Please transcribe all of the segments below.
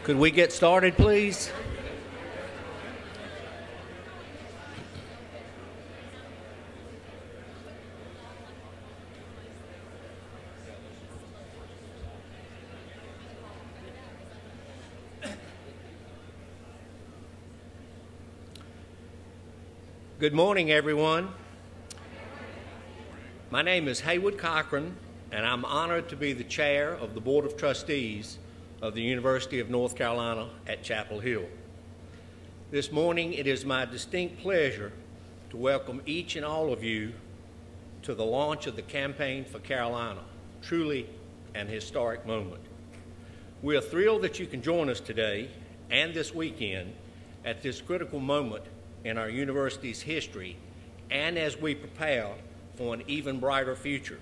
Could we get started, please? Good morning, everyone. My name is Haywood Cochran, and I'm honored to be the chair of the Board of Trustees of the University of North Carolina at Chapel Hill. This morning, it is my distinct pleasure to welcome each and all of you to the launch of the Campaign for Carolina, truly an historic moment. We are thrilled that you can join us today and this weekend at this critical moment in our university's history and as we prepare for an even brighter future.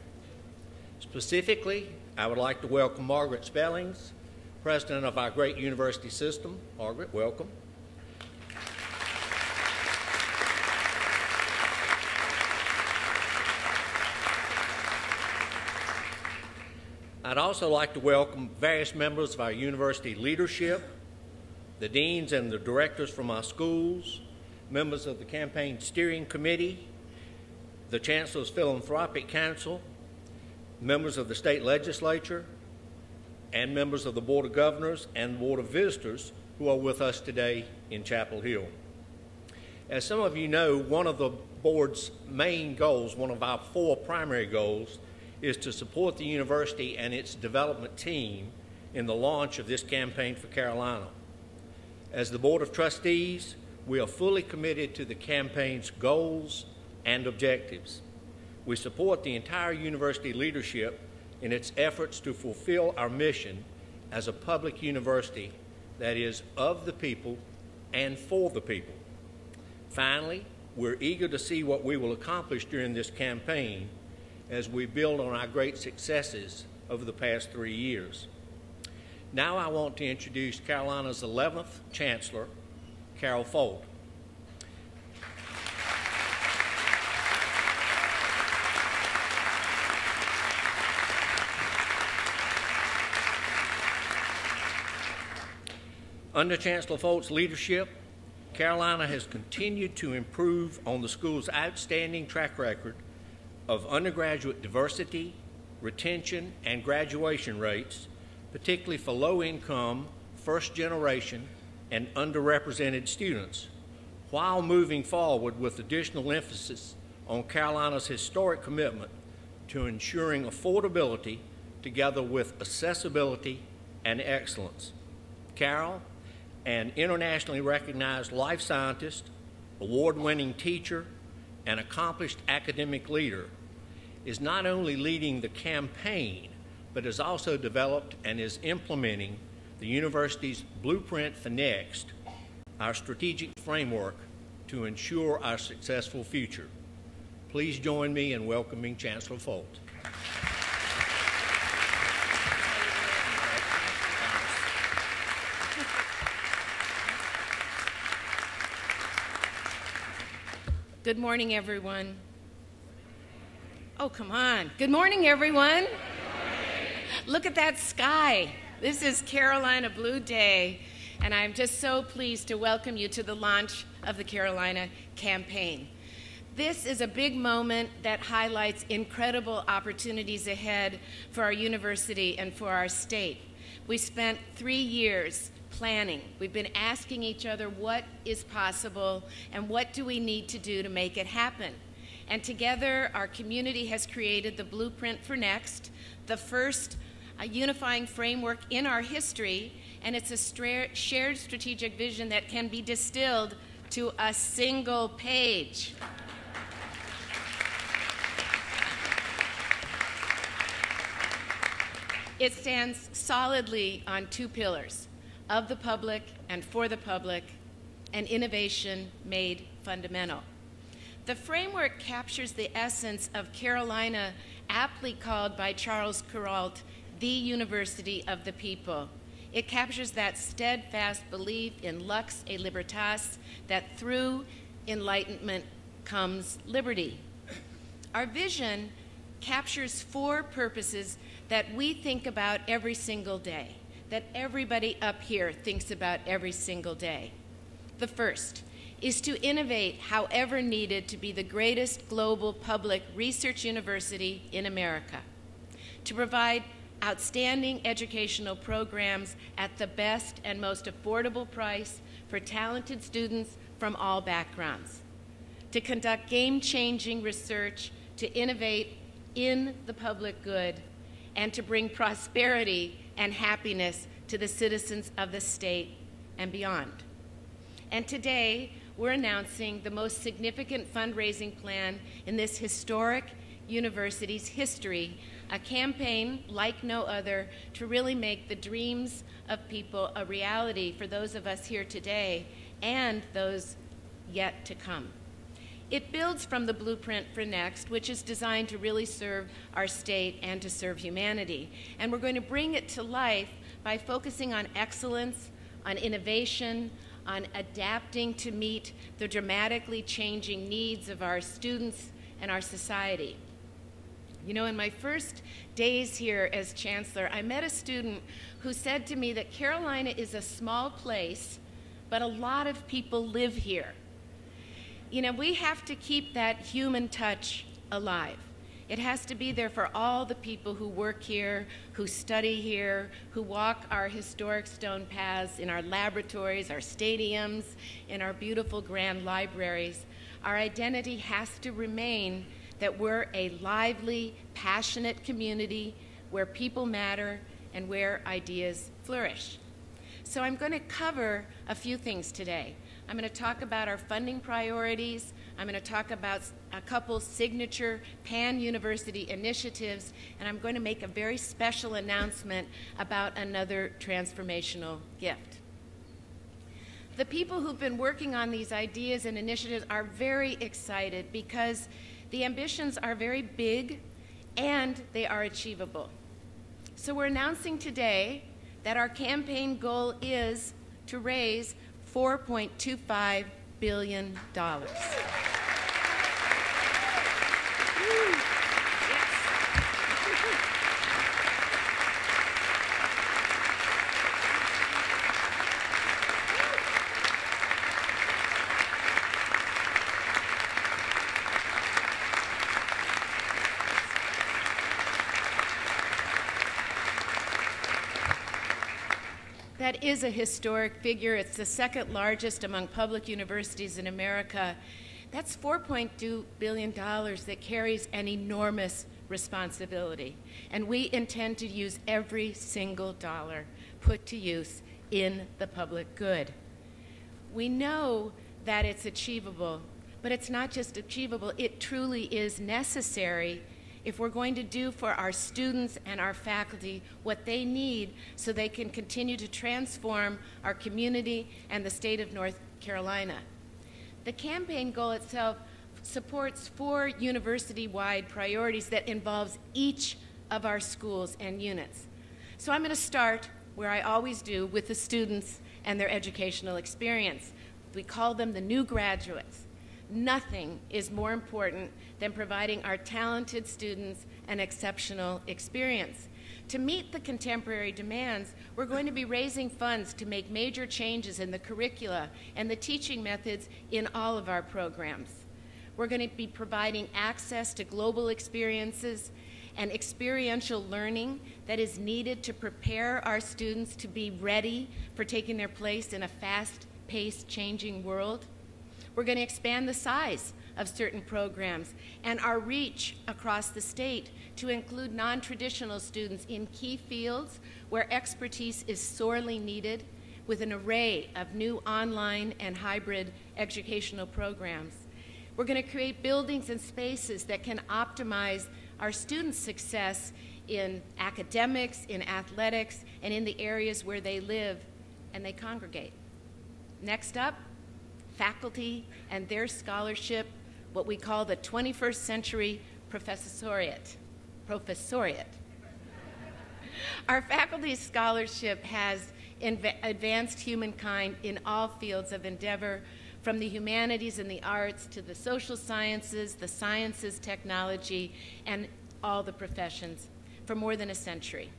Specifically, I would like to welcome Margaret Spellings, President of our great university system. Margaret, welcome. I'd also like to welcome various members of our university leadership, the deans and the directors from our schools, members of the campaign steering committee, the Chancellor's Philanthropic Council, members of the state legislature, and members of the Board of Governors and Board of Visitors who are with us today in Chapel Hill. As some of you know, one of the board's main goals, one of our 4 primary goals, is to support the university and its development team in the launch of this Campaign for Carolina. As the Board of Trustees, we are fully committed to the campaign's goals and objectives. We support the entire university leadership in its efforts to fulfill our mission as a public university that is of the people and for the people. Finally, we're eager to see what we will accomplish during this campaign as we build on our great successes over the past 3 years. Now I want to introduce Carolina's 11th Chancellor, Chancellor Folt. Under Chancellor Folt's leadership, Carolina has continued to improve on the school's outstanding track record of undergraduate diversity, retention, and graduation rates, particularly for low-income, first-generation, and underrepresented students, while moving forward with additional emphasis on Carolina's historic commitment to ensuring affordability together with accessibility and excellence. Carol, an internationally recognized life scientist, award-winning teacher, and accomplished academic leader, is not only leading the campaign, but has also developed and is implementing the university's Blueprint for Next, our strategic framework to ensure our successful future. Please join me in welcoming Chancellor Folt. Good morning, everyone. Oh, come on. Good morning, everyone. Look at that sky. This is Carolina Blue Day, and I'm just so pleased to welcome you to the launch of the Carolina Campaign. This is a big moment that highlights incredible opportunities ahead for our university and for our state. We spent 3 years planning. We've been asking each other what is possible and what do we need to do to make it happen. And together, our community has created the Blueprint for Next, the first unifying framework in our history, and it's a shared strategic vision that can be distilled to a single page. It stands solidly on 2 pillars: of the public and for the public, and innovation made fundamental. The framework captures the essence of Carolina, aptly called by Charles Kuralt the University of the People. It captures that steadfast belief in lux et libertas, that through enlightenment comes liberty. Our vision captures 4 purposes that we think about every single day. that everybody up here thinks about every single day. The first is to innovate however needed to be the greatest global public research university in America, to provide outstanding educational programs at the best and most affordable price for talented students from all backgrounds, to conduct game-changing research, to innovate in the public good, and to bring prosperity and happiness to the citizens of the state and beyond. And today, we're announcing the most significant fundraising plan in this historic university's history, a campaign like no other to really make the dreams of people a reality for those of us here today and those yet to come. It builds from the Blueprint for Next, which is designed to really serve our state and to serve humanity. And we're going to bring it to life by focusing on excellence, on innovation, on adapting to meet the dramatically changing needs of our students and our society. You know, in my first days here as chancellor, I met a student who said to me that Carolina is a small place, but a lot of people live here. You know, we have to keep that human touch alive. It has to be there for all the people who work here, who study here, who walk our historic stone paths in our laboratories, our stadiums, in our beautiful grand libraries. Our identity has to remain that we're a lively, passionate community where people matter and where ideas flourish. So I'm going to cover a few things today. I'm going to talk about our funding priorities. I'm going to talk about a couple signature pan-university initiatives, and I'm going to make a very special announcement about another transformational gift. The people who've been working on these ideas and initiatives are very excited because the ambitions are very big and they are achievable. So we're announcing today that our campaign goal is to raise $4.25 billion. That is a historic figure. It's the second largest among public universities in America. That's $4.2 billion that carries an enormous responsibility. And we intend to use every single dollar put to use in the public good. We know that it's achievable, but it's not just achievable, it truly is necessary if we're going to do for our students and our faculty what they need so they can continue to transform our community and the state of North Carolina. The campaign goal itself supports 4 university-wide priorities that involves each of our schools and units. So I'm going to start, where I always do, with the students and their educational experience. We call them the new graduates. Nothing is more important than providing our talented students an exceptional experience. To meet the contemporary demands, we're going to be raising funds to make major changes in the curricula and the teaching methods in all of our programs. We're going to be providing access to global experiences and experiential learning that is needed to prepare our students to be ready for taking their place in a fast-paced, changing world. We're going to expand the size of certain programs and our reach across the state to include non-traditional students in key fields where expertise is sorely needed, with an array of new online and hybrid educational programs. We're going to create buildings and spaces that can optimize our students' success in academics, in athletics, and in the areas where they live and they congregate. Next up, faculty and their scholarship, what we call the 21st century professoriate. Our faculty scholarship has advanced humankind in all fields of endeavor, from the humanities and the arts to the social sciences, technology, and all the professions for more than a century.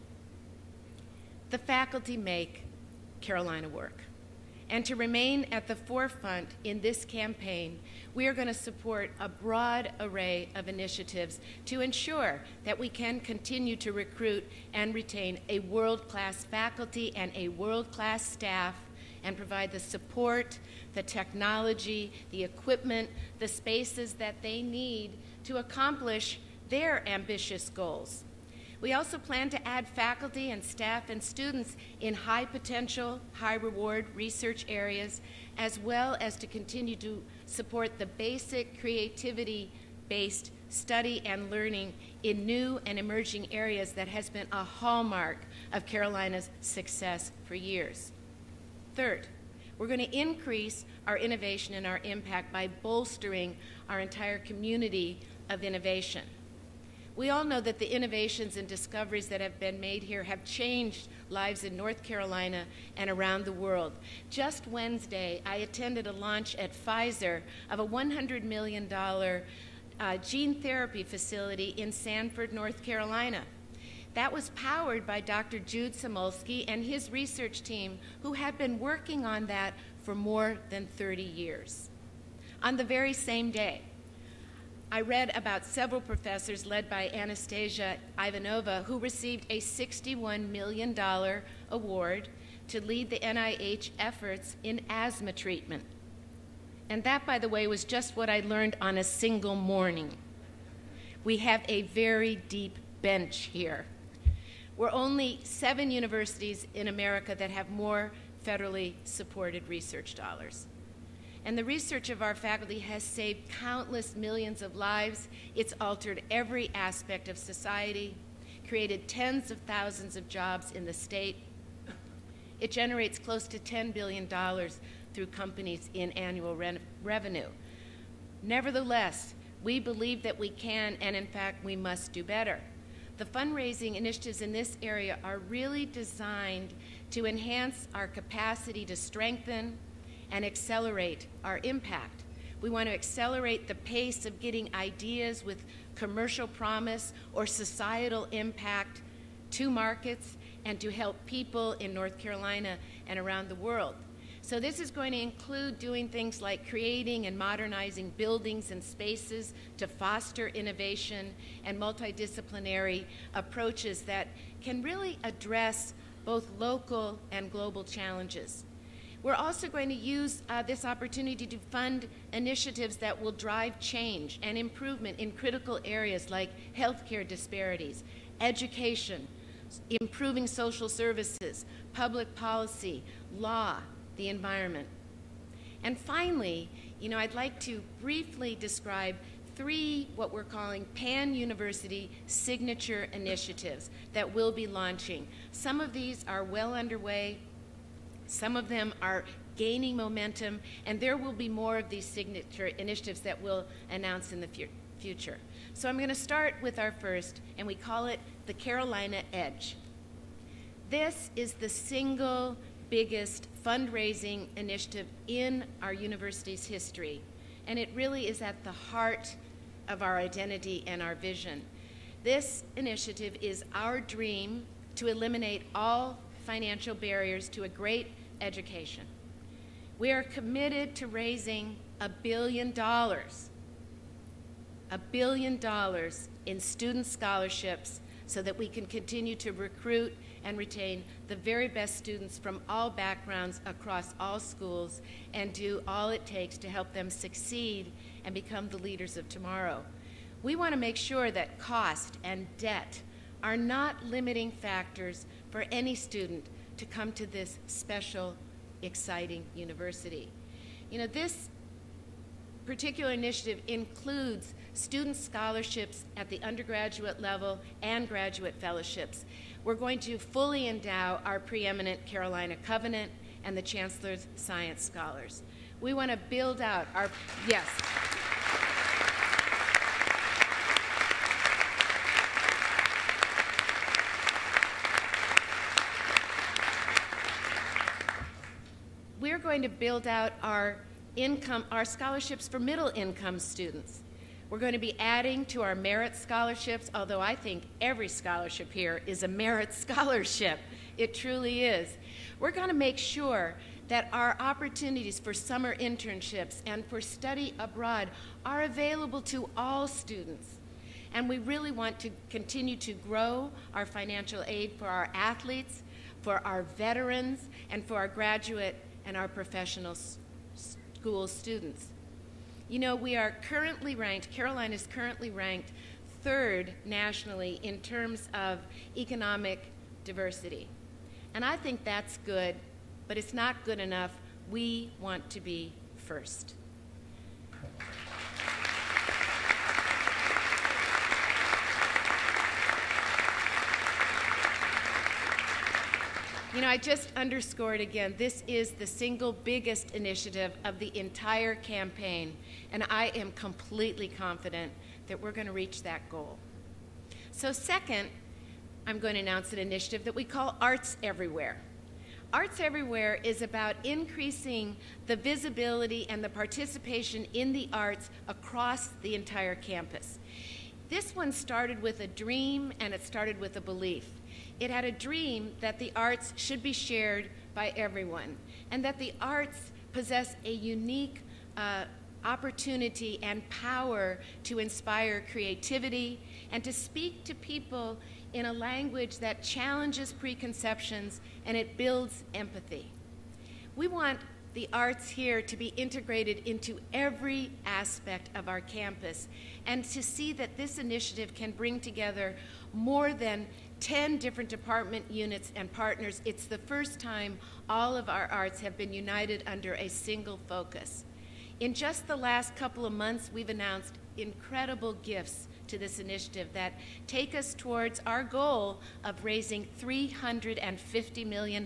The faculty make Carolina work. And to remain at the forefront in this campaign, we are going to support a broad array of initiatives to ensure that we can continue to recruit and retain a world-class faculty and a world-class staff and provide the support, the technology, the equipment, the spaces that they need to accomplish their ambitious goals. We also plan to add faculty and staff and students in high potential, high reward research areas, as well as to continue to support the basic creativity-based study and learning in new and emerging areas that has been a hallmark of Carolina's success for years. Third, we're going to increase our innovation and our impact by bolstering our entire community of innovation. We all know that the innovations and discoveries that have been made here have changed lives in North Carolina and around the world. Just Wednesday, I attended a launch at Pfizer of a $100 million gene therapy facility in Sanford, North Carolina. That was powered by Dr. Jude Samolsky and his research team, who had been working on that for more than 30 years. On the very same day, I read about several professors led by Anastasia Ivanova who received a $61 million award to lead the NIH efforts in asthma treatment. And that, by the way, was just what I learned on a single morning. We have a very deep bench here. We're only 7 universities in America that have more federally supported research dollars. And the research of our faculty has saved countless millions of lives. It's altered every aspect of society, created tens of thousands of jobs in the state. It generates close to $10 billion through companies in annual revenue. Nevertheless, we believe that we can, and in fact, we must do better. The fundraising initiatives in this area are really designed to enhance our capacity to strengthen and accelerate our impact. We want to accelerate the pace of getting ideas with commercial promise or societal impact to markets and to help people in North Carolina and around the world. So this is going to include doing things like creating and modernizing buildings and spaces to foster innovation and multidisciplinary approaches that can really address both local and global challenges. We're also going to use this opportunity to fund initiatives that will drive change and improvement in critical areas like healthcare disparities, education, improving social services, public policy, law, the environment. And finally, I'd like to briefly describe 3 what we're calling pan-university signature initiatives that we'll be launching. Some of these are well underway. Some of them are gaining momentum, and there will be more of these signature initiatives that we'll announce in the future. So I'm going to start with our first, and we call it the Carolina Edge. This is the single biggest fundraising initiative in our university's history, and it really is at the heart of our identity and our vision. This initiative is our dream to eliminate all financial barriers to a great education. We are committed to raising $1 billion in student scholarships so that we can continue to recruit and retain the very best students from all backgrounds across all schools and do all it takes to help them succeed and become the leaders of tomorrow. We want to make sure that cost and debt are not limiting factors for any student to come to this special, exciting university. This particular initiative includes student scholarships at the undergraduate level and graduate fellowships. We're going to fully endow our preeminent Carolina Covenant and the Chancellor's Science Scholars. We want to build out our, yes. We're going to build out our scholarships for middle-income students. We're going to be adding to our merit scholarships, although I think every scholarship here is a merit scholarship. It truly is. We're going to make sure that our opportunities for summer internships and for study abroad are available to all students. And we really want to continue to grow our financial aid for our athletes, for our veterans, and for our graduate and our professional school students. You know, we are currently ranked, Carolina is currently ranked 3rd nationally in terms of economic diversity. And I think that's good, but it's not good enough. We want to be first. You know, I just underscored again, this is the single biggest initiative of the entire campaign, and I am completely confident that we're going to reach that goal. So second, I'm going to announce an initiative that we call Arts Everywhere. Arts Everywhere is about increasing the visibility and the participation in the arts across the entire campus. This one started with a dream, and it started with a belief. It had a dream that the arts should be shared by everyone, and that the arts possess a unique opportunity and power to inspire creativity and to speak to people in a language that challenges preconceptions and it builds empathy. We want the arts here to be integrated into every aspect of our campus, and to see that this initiative can bring together more than 10 different department units and partners. It's the first time all of our arts have been united under a single focus. In just the last couple of months, we've announced incredible gifts to this initiative that take us towards our goal of raising $350 million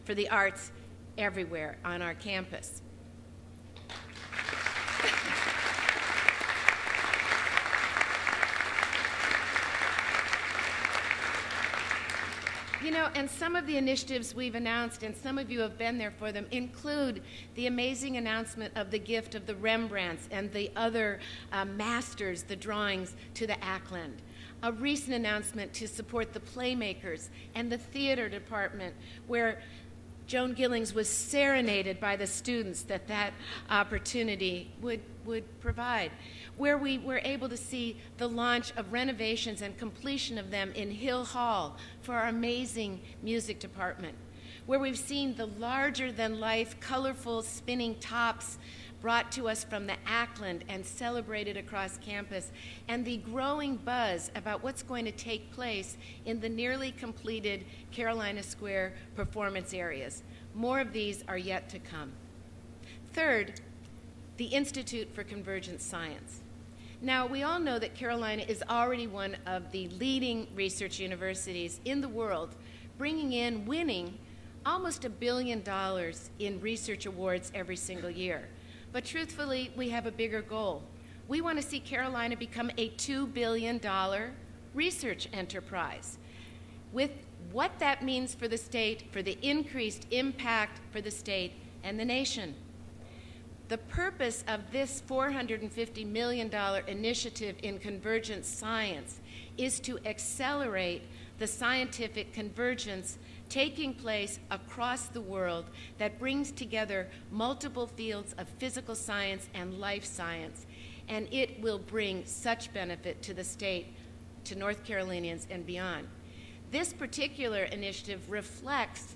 for the arts everywhere on our campus. You know, and some of the initiatives we've announced, and some of you have been there for them, include the amazing announcement of the gift of the Rembrandts and the other masters, the drawings, to the Ackland. A recent announcement to support the Playmakers and the theater department, where Joan Gillings was serenaded by the students that opportunity would provide, where we were able to see the launch of renovations and completion of them in Hill Hall for our amazing music department, where we've seen the larger-than-life, colorful spinning tops brought to us from the Ackland and celebrated across campus, and the growing buzz about what's going to take place in the nearly completed Carolina Square performance areas. More of these are yet to come. Third, the Institute for Convergent Science. Now, we all know that Carolina is already one of the leading research universities in the world, winning almost $1 billion in research awards every single year. But truthfully, we have a bigger goal. We want to see Carolina become a $2 billion research enterprise. With what that means for the state, for the increased impact for the state and the nation. The purpose of this $450 million initiative in convergent science is to accelerate the scientific convergence taking place across the world that brings together multiple fields of physical science and life science, and it will bring such benefit to the state, to North Carolinians and beyond. This particular initiative reflects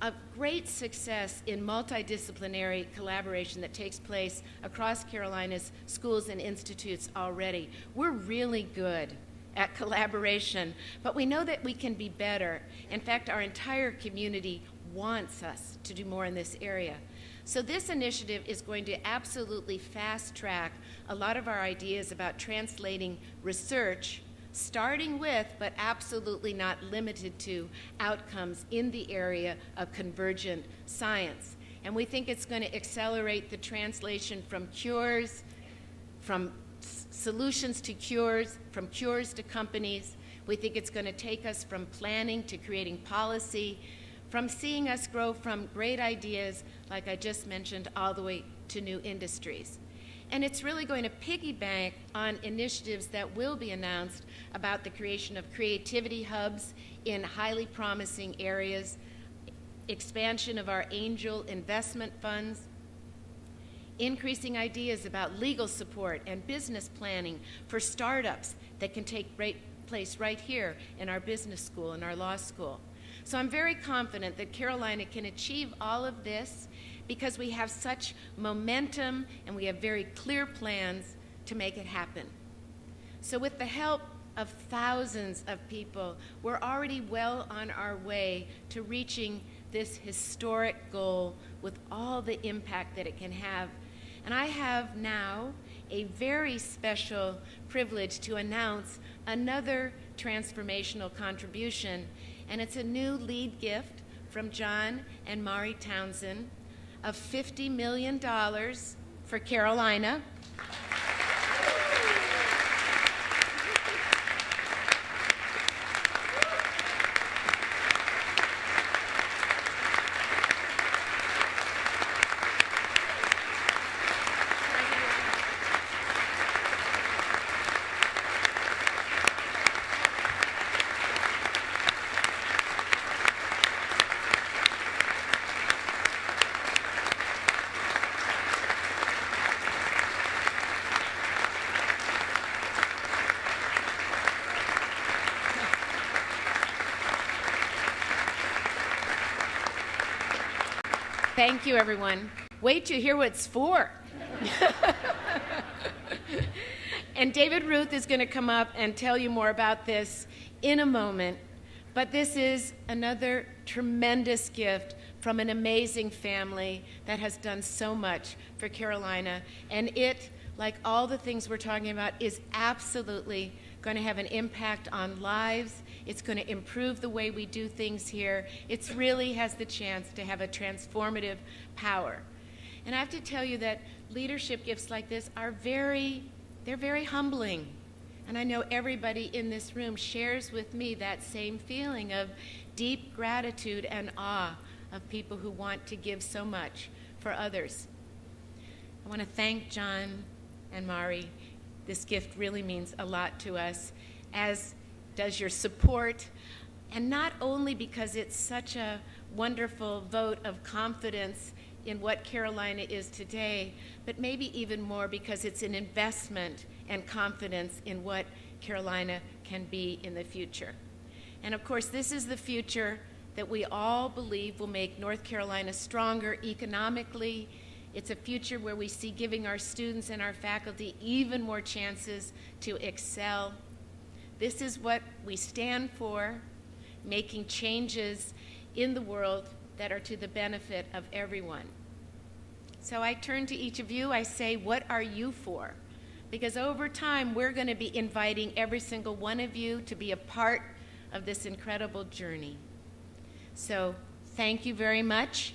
a great success in multidisciplinary collaboration that takes place across Carolina's schools and institutes already. We're really good at collaboration, but we know that we can be better. In fact, our entire community wants us to do more in this area. So this initiative is going to absolutely fast-track a lot of our ideas about translating research, starting with, but absolutely not limited to, outcomes in the area of convergent science. And we think it's going to accelerate the translation from cures, from solutions to cures, from cures to companies. We think it's going to take us from planning to creating policy, from seeing us grow from great ideas, like I just mentioned, all the way to new industries. And it's really going to piggyback on initiatives that will be announced about the creation of creativity hubs in highly promising areas, expansion of our angel investment funds, increasing ideas about legal support and business planning for startups that can take place right here in our business school and our law school. So I'm very confident that Carolina can achieve all of this because we have such momentum and we have very clear plans to make it happen. So with the help of thousands of people, we're already well on our way to reaching this historic goal with all the impact that it can have. And I have now a very special privilege to announce another transformational contribution, and it's a new lead gift from John and Mari Townsend of $50 million for Carolina. Thank you, everyone. Wait to hear what it's for. And David Ruth is going to come up and tell you more about this in a moment. But this is another tremendous gift from an amazing family that has done so much for Carolina. And it, like all the things we're talking about, is absolutely going to have an impact on lives. It's going to improve the way we do things here. It really has the chance to have a transformative power. And I have to tell you that leadership gifts like this are they're very humbling. And I know everybody in this room shares with me that same feeling of deep gratitude and awe of people who want to give so much for others. I want to thank John and Mari. This gift really means a lot to us, as does your support, and not only because it's such a wonderful vote of confidence in what Carolina is today, but maybe even more because it's an investment and confidence in what Carolina can be in the future. And of course, this is the future that we all believe will make North Carolina stronger economically. It's a future where we see giving our students and our faculty even more chances to excel. This is what we stand for, making changes in the world that are to the benefit of everyone. So I turn to each of you, I say, what are you for? Because over time, we're going to be inviting every single one of you to be a part of this incredible journey. So thank you very much.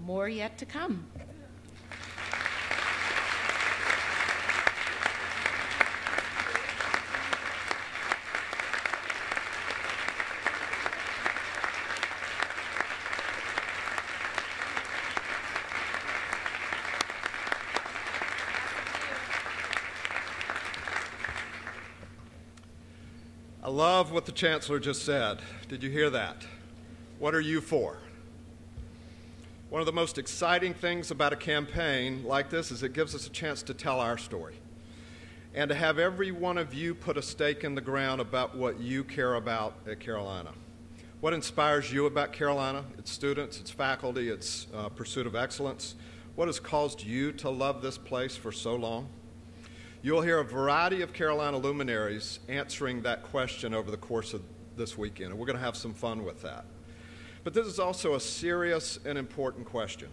More yet to come. I love what the Chancellor just said. Did you hear that? What are you for? One of the most exciting things about a campaign like this is it gives us a chance to tell our story and to have every one of you put a stake in the ground about what you care about at Carolina. What inspires you about Carolina, its students, its faculty, its pursuit of excellence? What has caused you to love this place for so long? You'll hear a variety of Carolina luminaries answering that question over the course of this weekend, and we're going to have some fun with that. But this is also a serious and important question.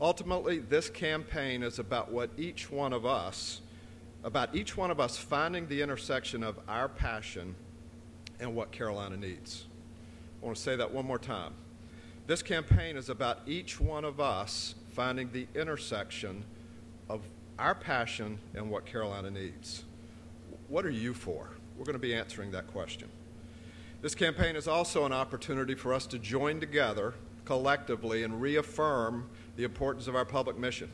Ultimately, this campaign is about each one of us finding the intersection of our passion and what Carolina needs. I want to say that one more time. This campaign is about each one of us finding the intersection of our passion and what Carolina needs. What are you for? We're going to be answering that question. This campaign is also an opportunity for us to join together collectively and reaffirm the importance of our public mission.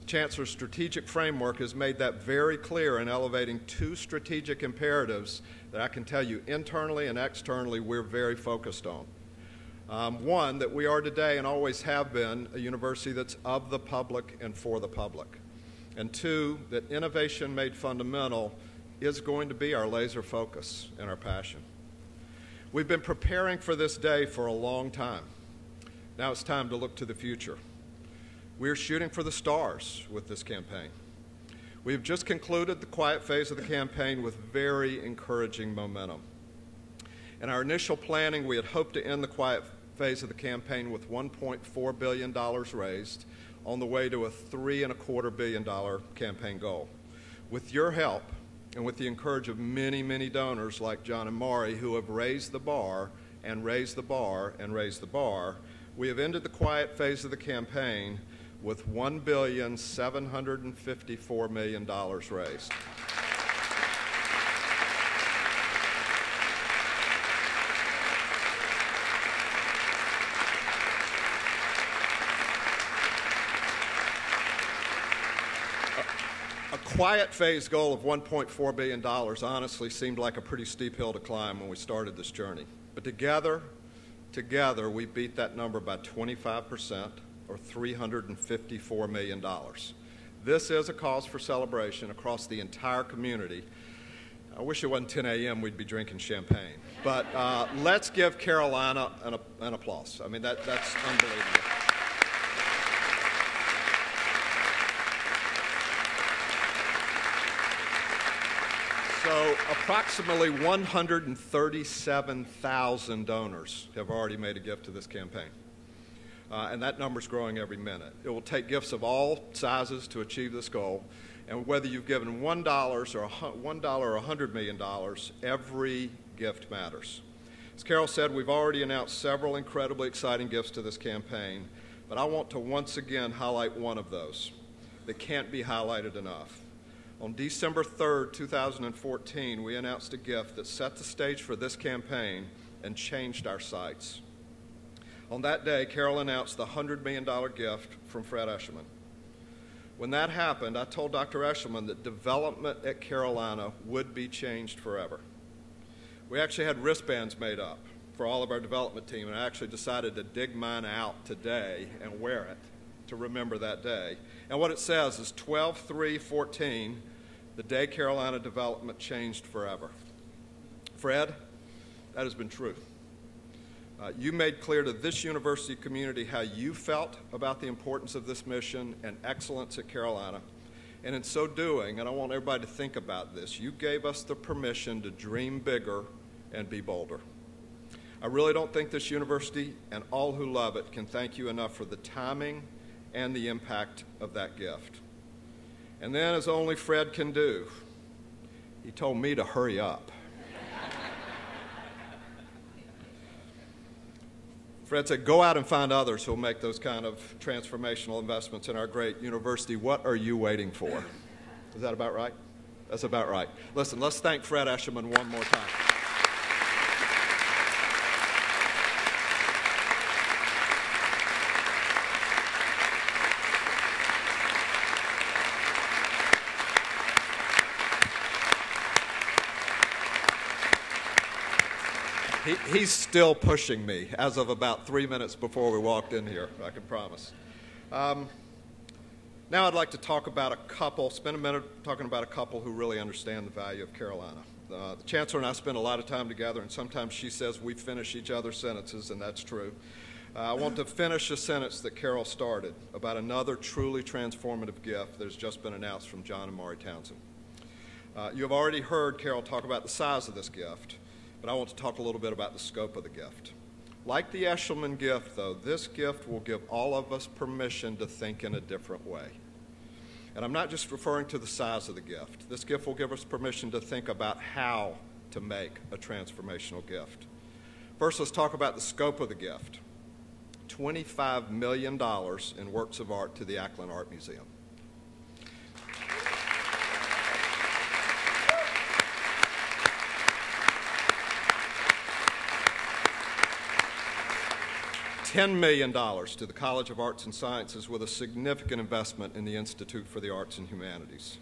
Chancellor's strategic framework has made that very clear in elevating two strategic imperatives that I can tell you internally and externally we're very focused on. One, that we are today and always have been a university that's of the public and for the public. And two, that innovation made fundamental is going to be our laser focus and our passion. We've been preparing for this day for a long time. Now it's time to look to the future. We're shooting for the stars with this campaign. We have just concluded the quiet phase of the campaign with very encouraging momentum. In our initial planning, we had hoped to end the quiet phase of the campaign with $1.4 billion raised on the way to a $3.25 billion campaign goal. With your help and with the encouragement of many, many donors like John and Maury who have raised the bar and raised the bar and raised the bar, we have ended the quiet phase of the campaign with $1,754 million raised. A quiet phase goal of $1.4 billion honestly seemed like a pretty steep hill to climb when we started this journey. But together we beat that number by 25%. Or $354 million. This is a cause for celebration across the entire community. I wish it wasn't 10 a.m. we'd be drinking champagne. But let's give Carolina an applause. I mean, that's unbelievable. So approximately 137,000 donors have already made a gift to this campaign. And that number's growing every minute. It will take gifts of all sizes to achieve this goal. And whether you've given $1 or $100 million, every gift matters. As Carol said, we've already announced several incredibly exciting gifts to this campaign, but I want to once again highlight one of those that can't be highlighted enough. On December 3rd, 2014, we announced a gift that set the stage for this campaign and changed our sights. On that day, Carol announced the $100 million gift from Fred Eshelman. When that happened, I told Dr. Eshelman that development at Carolina would be changed forever. We actually had wristbands made up for all of our development team, and I actually decided to dig mine out today and wear it to remember that day. And what it says is 12/3/14, the day Carolina development changed forever. Fred, that has been true. You made clear to this university community how you felt about the importance of this mission and excellence at Carolina. And in so doing, and I want everybody to think about this, you gave us the permission to dream bigger and be bolder. I really don't think this university and all who love it can thank you enough for the timing and the impact of that gift. And then, as only Fred can do, he told me to hurry up. Fred said, go out and find others who will make those kind of transformational investments in our great university. What are you waiting for? Is that about right? That's about right. Listen, let's thank Fred Eshelman one more time. He's still pushing me as of about 3 minutes before we walked in here, I can promise. Now I'd like to talk about spend a minute talking about a couple who really understand the value of Carolina. The Chancellor and I spend a lot of time together, and sometimes she says we finish each other's sentences, and that's true. I want to finish a sentence that Carol started about another truly transformative gift that has just been announced from John and Maury Townsend. You have already heard Carol talk about the size of this gift, but I want to talk a little bit about the scope of the gift. Like the Eshelman gift, though, this gift will give all of us permission to think in a different way. And I'm not just referring to the size of the gift. This gift will give us permission to think about how to make a transformational gift. First, let's talk about the scope of the gift. $25 million in works of art to the Ackland Art Museum. $10 million to the College of Arts and Sciences with a significant investment in the Institute for the Arts and Humanities.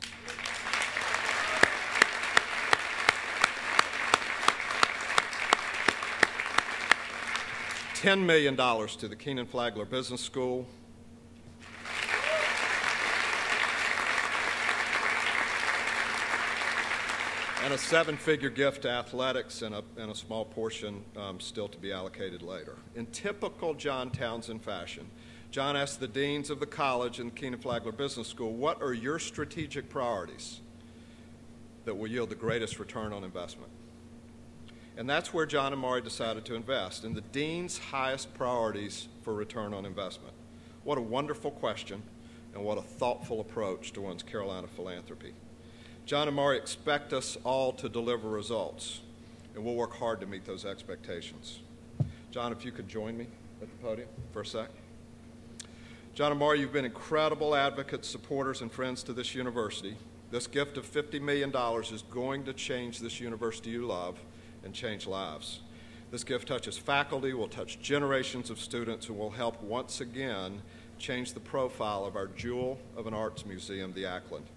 $10 million to the Keenan Flagler Business School. And a seven-figure gift to athletics and a small portion still to be allocated later. In typical John Townsend fashion, John asked the deans of the college and the Keenan Flagler Business School, what are your strategic priorities that will yield the greatest return on investment? And that's where John and Mari decided to invest, in the dean's highest priorities for return on investment. What a wonderful question, and what a thoughtful approach to one's Carolina philanthropy. John and Mari expect us all to deliver results, and we'll work hard to meet those expectations. John, if you could join me at the podium for a sec. John and Mari, you've been incredible advocates, supporters, and friends to this university. This gift of $50 million is going to change this university you love and change lives. This gift touches faculty, will touch generations of students, and will help once again change the profile of our jewel of an arts museum, the Ackland.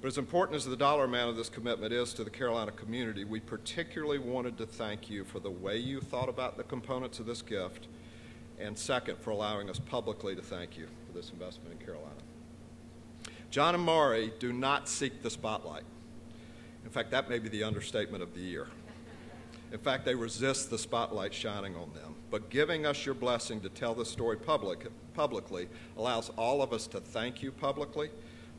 But as important as the dollar amount of this commitment is to the Carolina community, we particularly wanted to thank you for the way you thought about the components of this gift, and second, for allowing us publicly to thank you for this investment in Carolina. John and Mari do not seek the spotlight. In fact, that may be the understatement of the year. In fact, they resist the spotlight shining on them. But giving us your blessing to tell this story publicly allows all of us to thank you publicly,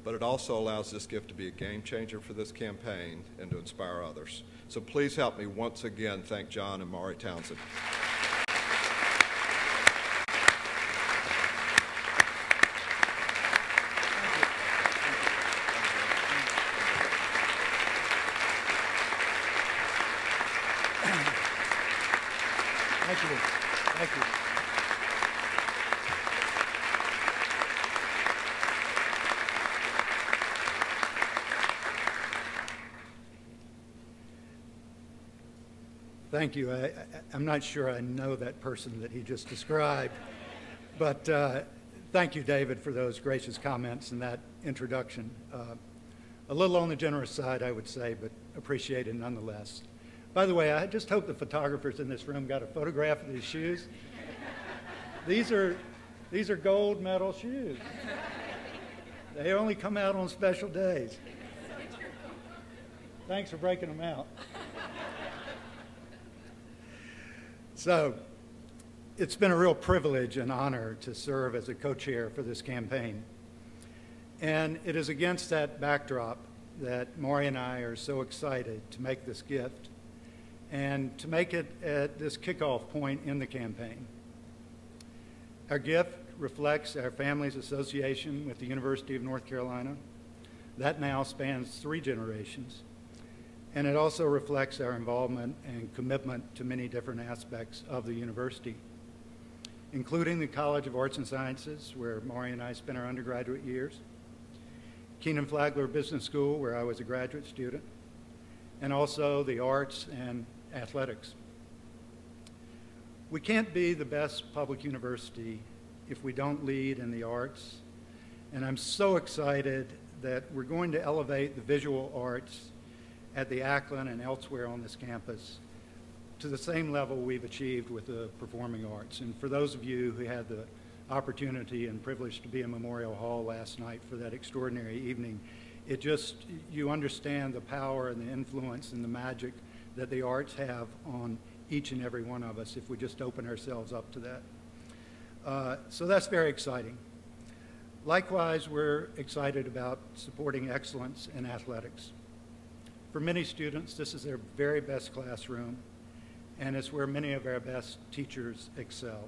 but it also allows this gift to be a game changer for this campaign and to inspire others. So please help me once again thank John and Mari Townsend. Thank you. Thank you. Thank you. I'm not sure I know that person that he just described, but thank you, David, for those gracious comments and that introduction. A little on the generous side, I would say, but appreciated nonetheless. By the way, I just hope the photographers in this room got a photograph of these shoes. These are gold medal shoes. They only come out on special days. Thanks for breaking them out. So, it's been a real privilege and honor to serve as a co-chair for this campaign. And it is against that backdrop that Mari and I are so excited to make this gift and to make it at this kickoff point in the campaign. Our gift reflects our family's association with the University of North Carolina. That now spans 3 generations. And it also reflects our involvement and commitment to many different aspects of the university, including the College of Arts and Sciences, where Mari and I spent our undergraduate years, Keenan Flagler Business School, where I was a graduate student, and also the arts and athletics. We can't be the best public university if we don't lead in the arts, and I'm so excited that we're going to elevate the visual arts at the Ackland and elsewhere on this campus to the same level we've achieved with the performing arts. And for those of you who had the opportunity and privilege to be in Memorial Hall last night for that extraordinary evening, you understand the power and the influence and the magic that the arts have on each and every one of us if we just open ourselves up to that. So that's very exciting. Likewise, we're excited about supporting excellence in athletics. For many students, this is their very best classroom, and it's where many of our best teachers excel.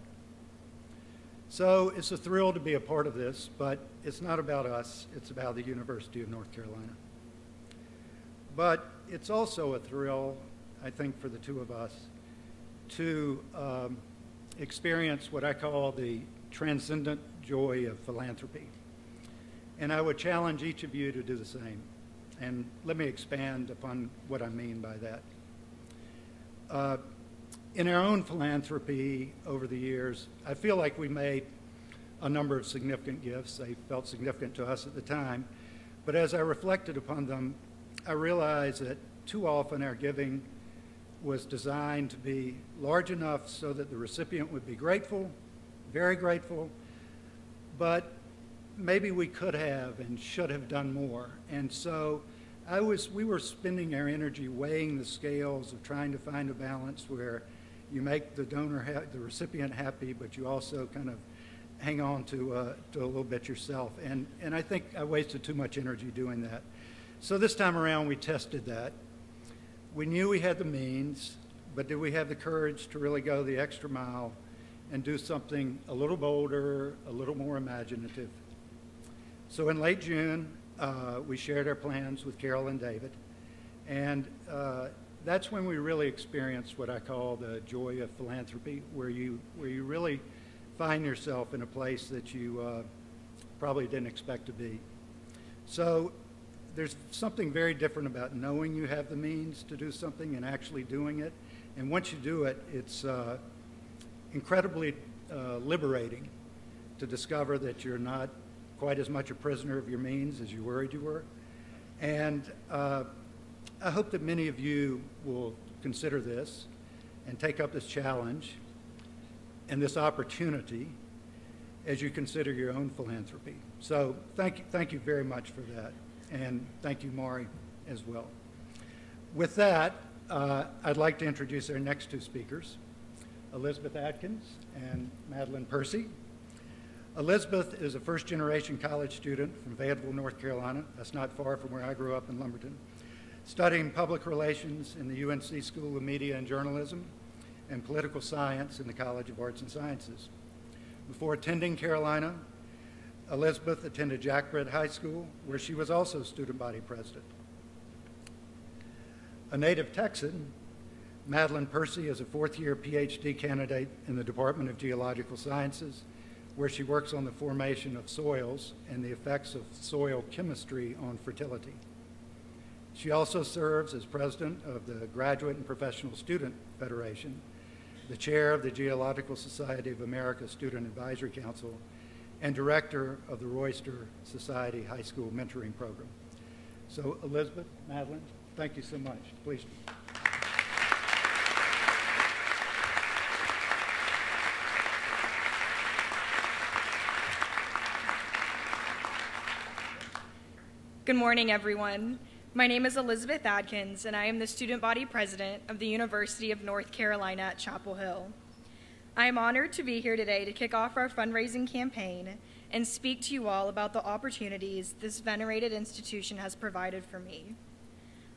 So it's a thrill to be a part of this, but it's not about us, it's about the University of North Carolina. But it's also a thrill, I think, for the two of us to experience what I call the transcendent joy of philanthropy. And I would challenge each of you to do the same. And let me expand upon what I mean by that. In our own philanthropy over the years, I feel like we made a number of significant gifts. They felt significant to us at the time. But as I reflected upon them, I realized that too often our giving was designed to be large enough so that the recipient would be grateful, very grateful, but maybe we could have and should have done more. And so we were spending our energy weighing the scales of trying to find a balance where you make the donor, the recipient happy, but you also kind of hang on to a little bit yourself. And I think I wasted too much energy doing that. So this time around, we tested that. We knew we had the means, but did we have the courage to really go the extra mile and do something a little bolder, a little more imaginative? So in late June, we shared our plans with Carol and David, and that's when we really experienced what I call the joy of philanthropy, where you really find yourself in a place that you probably didn't expect to be. So there's something very different about knowing you have the means to do something and actually doing it. And once you do it, it's incredibly liberating to discover that you're not quite as much a prisoner of your means as you worried you were. And I hope that many of you will consider this and take up this challenge and this opportunity as you consider your own philanthropy. So thank you very much for that. And thank you, Maury, as well. With that, I'd like to introduce our next two speakers, Elizabeth Adkins and Madeline Percy. Elizabeth is a first-generation college student from Fayetteville, North Carolina. That's not far from where I grew up in Lumberton, studying public relations in the UNC School of Media and Journalism and political science in the College of Arts and Sciences. Before attending Carolina, Elizabeth attended Jack Britt High School, where she was also student body president. A native Texan, Madeline Percy is a fourth-year PhD candidate in the Department of Geological Sciences, where she works on the formation of soils and the effects of soil chemistry on fertility. She also serves as president of the Graduate and Professional Student Federation, the chair of the Geological Society of America Student Advisory Council, and director of the Royster Society High School Mentoring Program. So Elizabeth, Madeline, thank you so much. Please. Good morning, everyone. My name is Elizabeth Adkins, and I am the student body president of the University of North Carolina at Chapel Hill. I am honored to be here today to kick off our fundraising campaign and speak to you all about the opportunities this venerated institution has provided for me.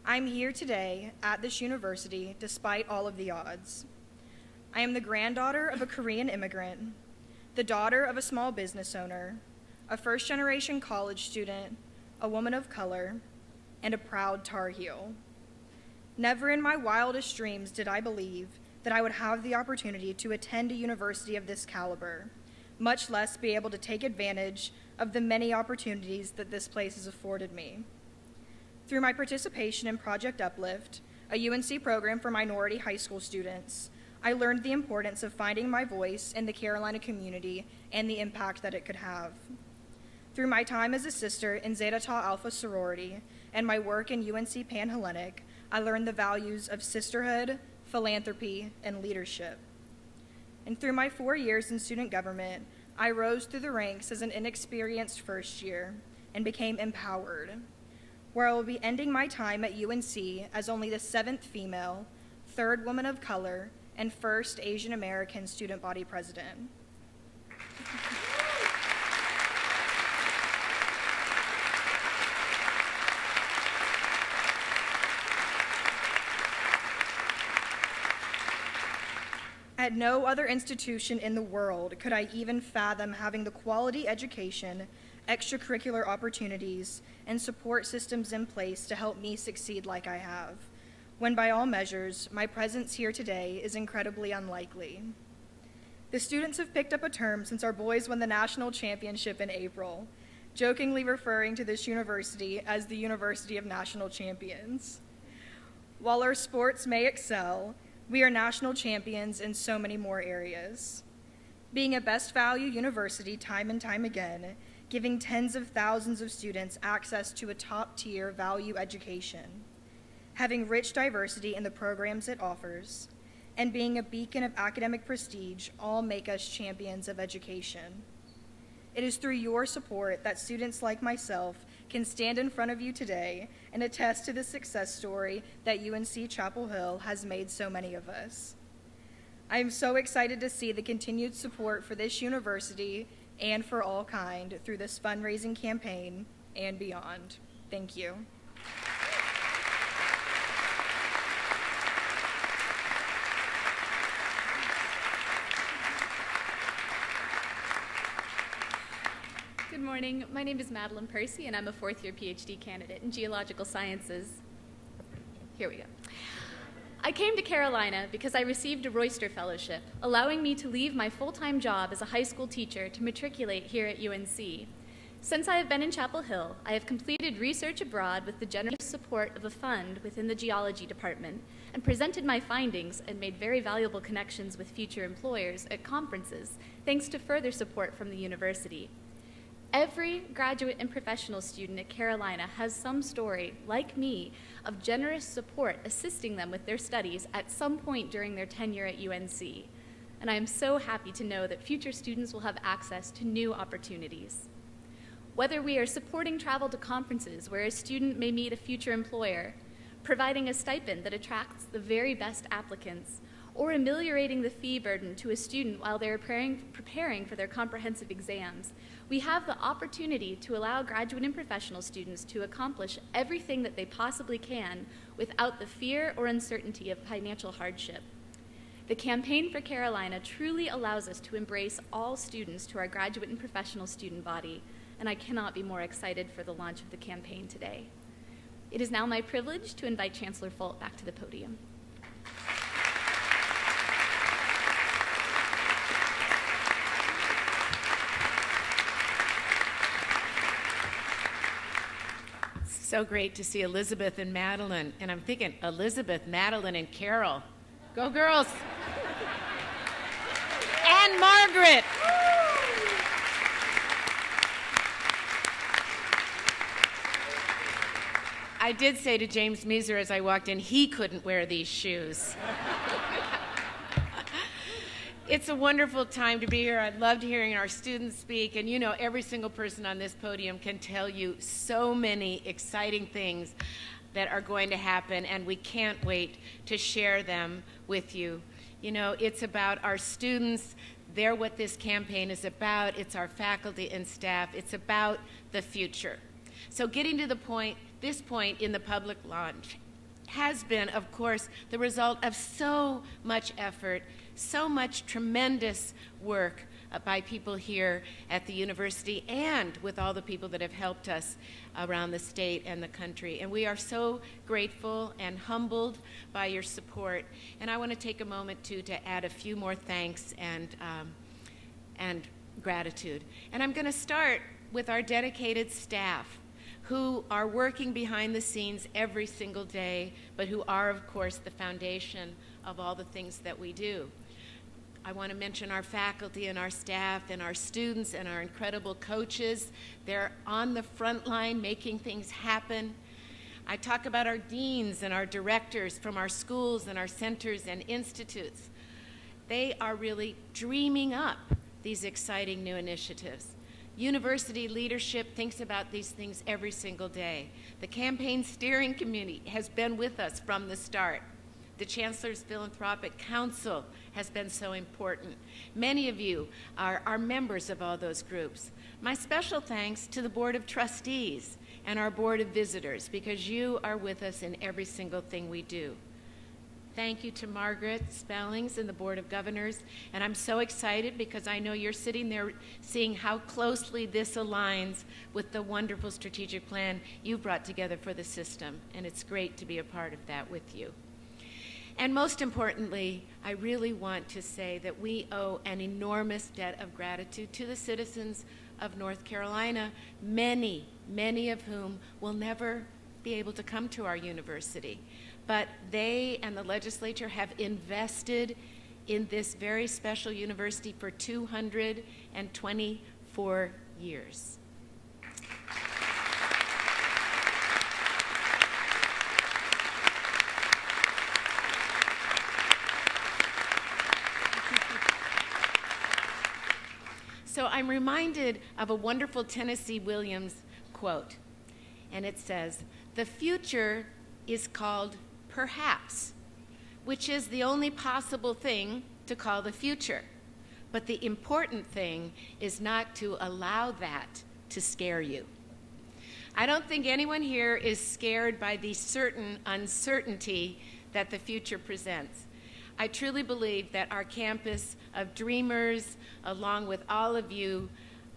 I'm here today at this university despite all of the odds. I am the granddaughter of a Korean immigrant, the daughter of a small business owner, a first-generation college student, a woman of color, and a proud Tar Heel. Never in my wildest dreams did I believe that I would have the opportunity to attend a university of this caliber, much less be able to take advantage of the many opportunities that this place has afforded me. Through my participation in Project Uplift, a UNC program for minority high school students, I learned the importance of finding my voice in the Carolina community and the impact that it could have. Through my time as a sister in Zeta Tau Alpha sorority and my work in UNC Panhellenic, I learned the values of sisterhood, philanthropy, and leadership. And through my 4 years in student government, I rose through the ranks as an inexperienced first year and became empowered, where I will be ending my time at UNC as only the 7th female, 3rd woman of color, and 1st Asian American student body president. At no other institution in the world could I even fathom having the quality education, extracurricular opportunities, and support systems in place to help me succeed like I have, when by all measures, my presence here today is incredibly unlikely. The students have picked up a term since our boys won the national championship in April, jokingly referring to this university as the University of National Champions. While our sports may excel, We are national champions in so many more areas. Being a best value university time and time again, giving tens of thousands of students access to a top-tier value education, having rich diversity in the programs it offers, and being a beacon of academic prestige all make us champions of education. It is through your support that students like myself can stand in front of you today and attest to the success story that UNC-Chapel Hill has made so many of us. I am so excited to see the continued support for this university and for all kind through this fundraising campaign and beyond. Thank you. Good morning. My name is Madeline Percy, and I'm a fourth-year PhD candidate in geological sciences. Here we go. I came to Carolina because I received a Royster Fellowship, allowing me to leave my full-time job as a high school teacher to matriculate here at UNC. Since I have been in Chapel Hill, I have completed research abroad with the generous support of a fund within the geology department and presented my findings and made very valuable connections with future employers at conferences, thanks to further support from the university. Every graduate and professional student at Carolina has some story, like me, of generous support assisting them with their studies at some point during their tenure at UNC. And I am so happy to know that future students will have access to new opportunities. Whether we are supporting travel to conferences where a student may meet a future employer, providing a stipend that attracts the very best applicants, or ameliorating the fee burden to a student while they're preparing for their comprehensive exams, we have the opportunity to allow graduate and professional students to accomplish everything that they possibly can without the fear or uncertainty of financial hardship. The Campaign for Carolina truly allows us to embrace all students to our graduate and professional student body, and I cannot be more excited for the launch of the campaign today. It is now my privilege to invite Chancellor Folt back to the podium. So great to see Elizabeth and Madeline. And I'm thinking, Elizabeth, Madeline, and Carol. Go girls. And Margaret. I did say to James Meeser as I walked in, he couldn't wear these shoes. It's a wonderful time to be here. I loved hearing our students speak, and you know, every single person on this podium can tell you so many exciting things that are going to happen, and we can't wait to share them with you. You know, it's about our students. They're what this campaign is about. It's our faculty and staff. It's about the future. So getting to this point in the public launch has been, of course, the result of so much effort, so much tremendous work by people here at the university and with all the people that have helped us around the state and the country. And we are so grateful and humbled by your support. And I want to take a moment, too, to add a few more thanks and gratitude. And I'm going to start with our dedicated staff, who are working behind the scenes every single day, but who are, of course, the foundation of all the things that we do. I want to mention our faculty and our staff and our students and our incredible coaches. They're on the front line making things happen. I talk about our deans and our directors from our schools and our centers and institutes. They are really dreaming up these exciting new initiatives. University leadership thinks about these things every single day. The campaign steering committee has been with us from the start. The Chancellor's Philanthropic Council has been so important. Many of you are members of all those groups. My special thanks to the Board of Trustees and our Board of Visitors, because you are with us in every single thing we do. Thank you to Margaret Spellings and the Board of Governors. And I'm so excited because I know you're sitting there seeing how closely this aligns with the wonderful strategic plan you brought together for the system. And it's great to be a part of that with you. And most importantly, I really want to say that we owe an enormous debt of gratitude to the citizens of North Carolina, many of whom will never be able to come to our university. but they and the legislature have invested in this very special university for 224 years. So I'm reminded of a wonderful Tennessee Williams quote, and it says, "The future is called perhaps, which is the only possible thing to call the future. But the important thing is not to allow that to scare you." I don't think anyone here is scared by the certain uncertainty that the future presents. I truly believe that our campus of dreamers, along with all of you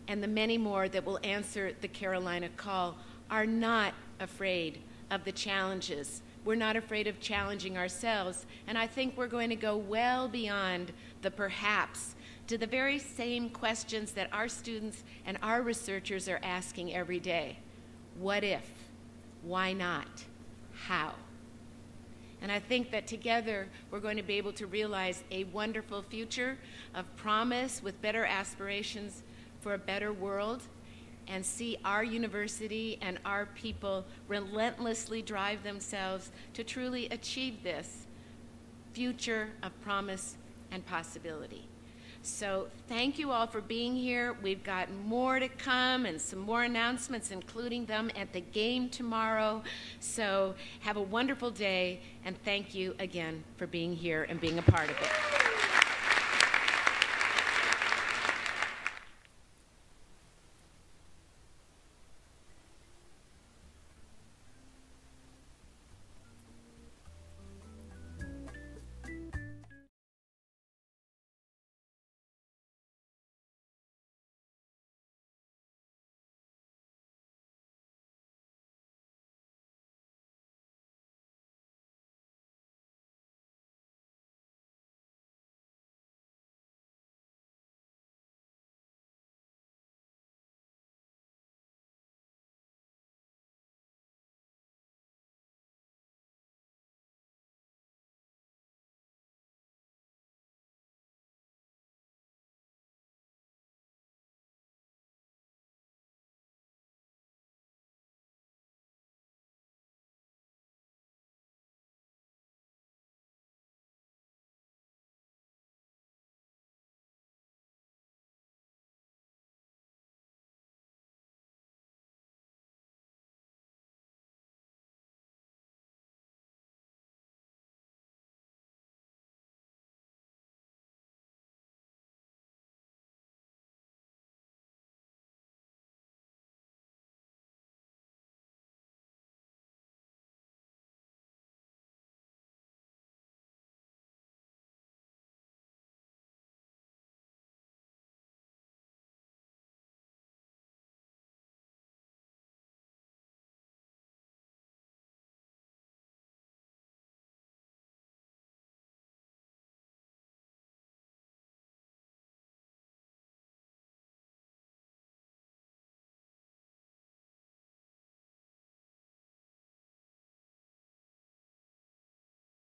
and the many more that will answer the Carolina call, are not afraid of the challenges. We're not afraid of challenging ourselves, and I think we're going to go well beyond the perhaps to the very same questions that our students and our researchers are asking every day. What if? Why not? How? And I think that together we're going to be able to realize a wonderful future of promise with better aspirations for a better world, and see our university and our people relentlessly drive themselves to truly achieve this future of promise and possibility. So thank you all for being here. We've got more to come and some more announcements, including them at the game tomorrow. So have a wonderful day, and thank you again for being here and being a part of it.